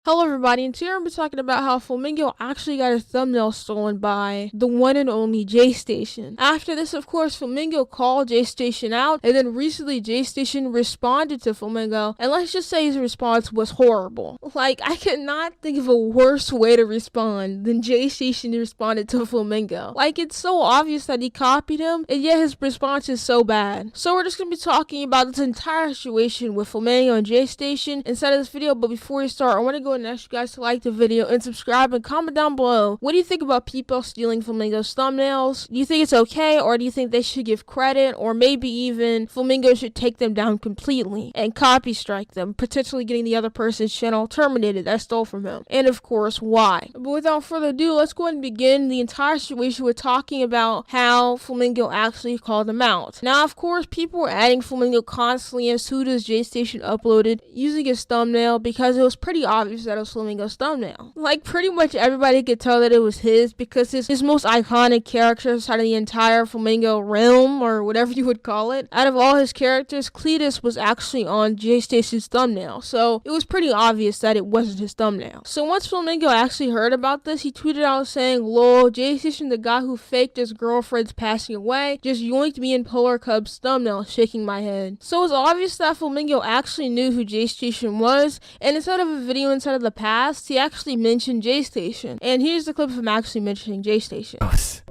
Hello everybody, and today I'm be talking about how Flamingo actually got his thumbnail stolen by the one and only JStation. After this, of course, Flamingo called JStation out, and then recently JStation responded to Flamingo, and let's just say his response was horrible. Like, I could not think of a worse way to respond than JStation responded to Flamingo. Like, it's so obvious that he copied him, and yet his response is so bad. So we're just gonna be talking about this entire situation with Flamingo and JStation inside of this video, but before we start, I want to go and ask you guys to like the video and subscribe and comment down below. What do you think about people stealing Flamingo's thumbnails? Do you think it's okay, or do you think they should give credit, or maybe even Flamingo should take them down completely and copy strike them, potentially getting the other person's channel terminated that stole from him? And of course, why? But without further ado, let's go ahead and begin the entire situation with talking about how Flamingo actually called them out. Now, of course, people were adding Flamingo constantly as soon as JStation uploaded using his thumbnail because it was pretty obvious that it was Flamingo's thumbnail. Like, pretty much everybody could tell that it was his because his most iconic character out of the entire Flamingo realm, or whatever you would call it. Out of all his characters, Cletus was actually on JStation's thumbnail, so it was pretty obvious that it wasn't his thumbnail. So once Flamingo actually heard about this, he tweeted out saying, "Lol, JStation, the guy who faked his girlfriend's passing away, just yoinked me in Polar Cub's thumbnail," shaking my head. So it's obvious that Flamingo actually knew who JStation was, and instead of a video inside of the past, he actually mentioned JStation. And here's the clip of him actually mentioning JStation.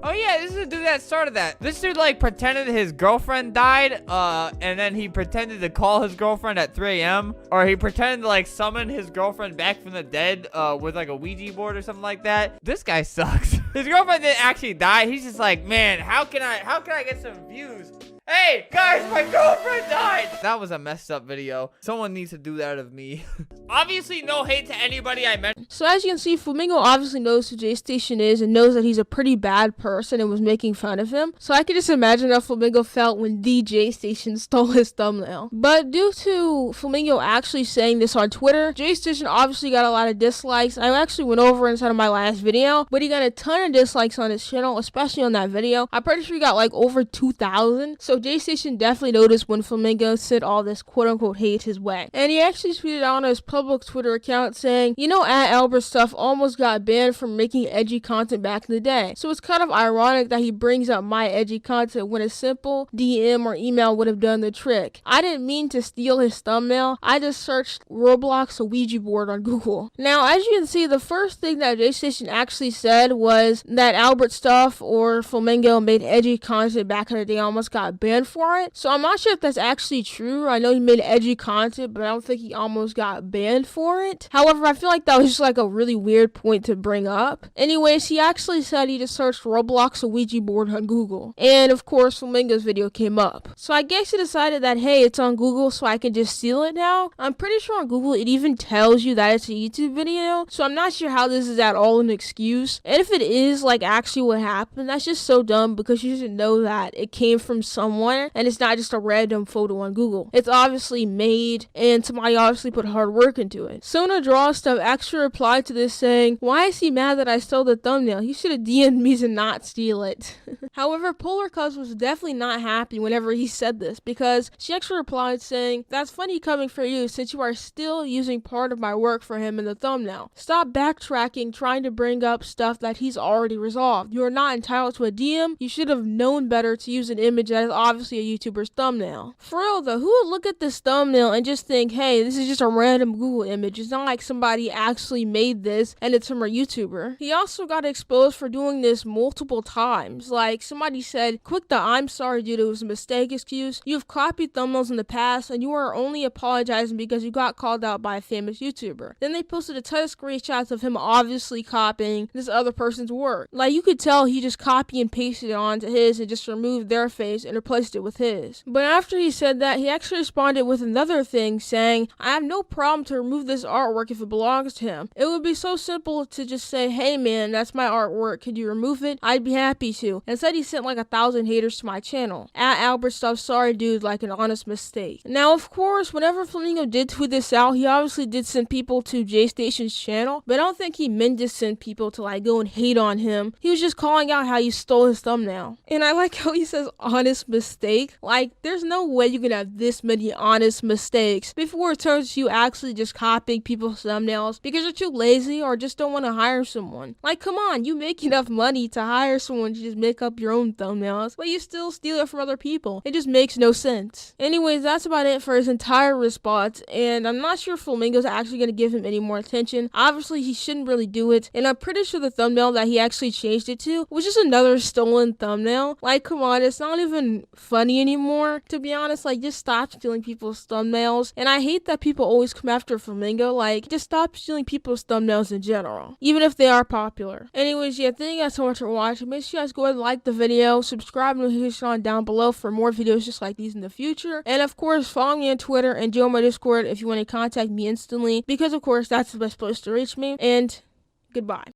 Oh yeah, this is the dude that started that. This dude like pretended his girlfriend died, and then he pretended to call his girlfriend at 3 a.m. Or he pretended to like summon his girlfriend back from the dead, with like a Ouija board or something like that. This guy sucks. His girlfriend didn't actually die. He's just like, man, how can I get some views? Hey, guys, my girlfriend died! That was a messed up video. Someone needs to do that of me. Obviously, no hate to anybody I met. So as you can see, Flamingo obviously knows who JStation is and knows that he's a pretty bad person and was making fun of him. So I can just imagine how Flamingo felt when the JStation stole his thumbnail. But due to Flamingo actually saying this on Twitter, JStation obviously got a lot of dislikes. I actually went over inside of my last video, but he got a ton of dislikes on his channel, especially on that video. I'm pretty sure he got like over 2,000. So JStation definitely noticed when Flamingo sent all this quote-unquote hate his way. And he actually tweeted out on his public Twitter account saying, "You know, Albert stuff almost got banned from making edgy content back in the day. So it's kind of ironic that he brings up my edgy content when a simple DM or email would have done the trick. I didn't mean to steal his thumbnail. I just searched Roblox Ouija board on Google." Now, as you can see, the first thing that JStation actually said was that Albert stuff or Flamingo made edgy content back in the day almost got banned for it. So I'm not sure if that's actually true. I know he made edgy content, but I don't think he almost got banned for it. However, I feel like that was just like a really weird point to bring up. Anyways, he actually said he just searched Roblox Ouija board on Google. And of course, Flamingo's video came up. So I guess he decided that, hey, it's on Google, so I can just steal it now. I'm pretty sure on Google it even tells you that it's a YouTube video. So I'm not sure how this is at all an excuse. And if it is like actually what happened, that's just so dumb because you should know that it came from someone and it's not just a random photo on Google. It's obviously made and somebody obviously put hard work into it. Sona Draw Stuff actually replied to this saying, "Why is he mad that I stole the thumbnail? He should have DM'd me to not steal it." However, Polar Cubs was definitely not happy whenever he said this because she actually replied saying, "That's funny coming for you since you are still using part of my work for him in the thumbnail. Stop backtracking trying to bring up stuff that he's already resolved. You are not entitled to a DM. You should have known better to use an image that is obviously a YouTuber's thumbnail." For real though, who would look at this thumbnail and just think, hey, this is just a random Google image? It's not like somebody actually made this and it's from a YouTuber. He also got exposed for doing this multiple times. Like, somebody said, "Quick the 'I'm sorry dude, it was a mistake' excuse. You've copied thumbnails in the past and you are only apologizing because you got called out by a famous YouTuber." Then they posted a ton of screenshots of him obviously copying this other person's work. Like, you could tell he just copy and pasted it onto his and just removed their face and replaced it with his. But after he said that, he actually responded with another thing saying, "I have no problem to remove this artwork if it belongs to him. It would be so simple to just say, 'Hey man, that's my artwork, could you remove it?' I'd be happy to." Instead, he sent like 1,000 haters to my channel. Albert stuff, sorry dude, like an honest mistake. Now, of course, whenever Flamingo did tweet this out, he obviously did send people to JStation's channel, but I don't think he meant to send people to like go and hate on him. He was just calling out how he stole his thumbnail. And I like how he says honest mistake. mistake. Like, there's no way you can have this many honest mistakes before it turns to you actually just copying people's thumbnails because you're too lazy or just don't want to hire someone. Like, come on, you make enough money to hire someone to just make up your own thumbnails, but you still steal it from other people. It just makes no sense. Anyways, that's about it for his entire response, and I'm not sure if Flamingo's actually going to give him any more attention. Obviously, he shouldn't really do it, and I'm pretty sure the thumbnail that he actually changed it to was just another stolen thumbnail. Like, come on, it's not even funny anymore, to be honest. Like, just stop stealing people's thumbnails, and I hate that people always come after Flamingo. Like, just stop stealing people's thumbnails in general, even if they are popular. Anyways, yeah, thank you guys so much for watching. Make sure you guys go ahead and like the video, subscribe and hit on down below for more videos just like these in the future, and of course, follow me on Twitter and join my Discord if you want to contact me instantly, because of course, that's the best place to reach me, and goodbye.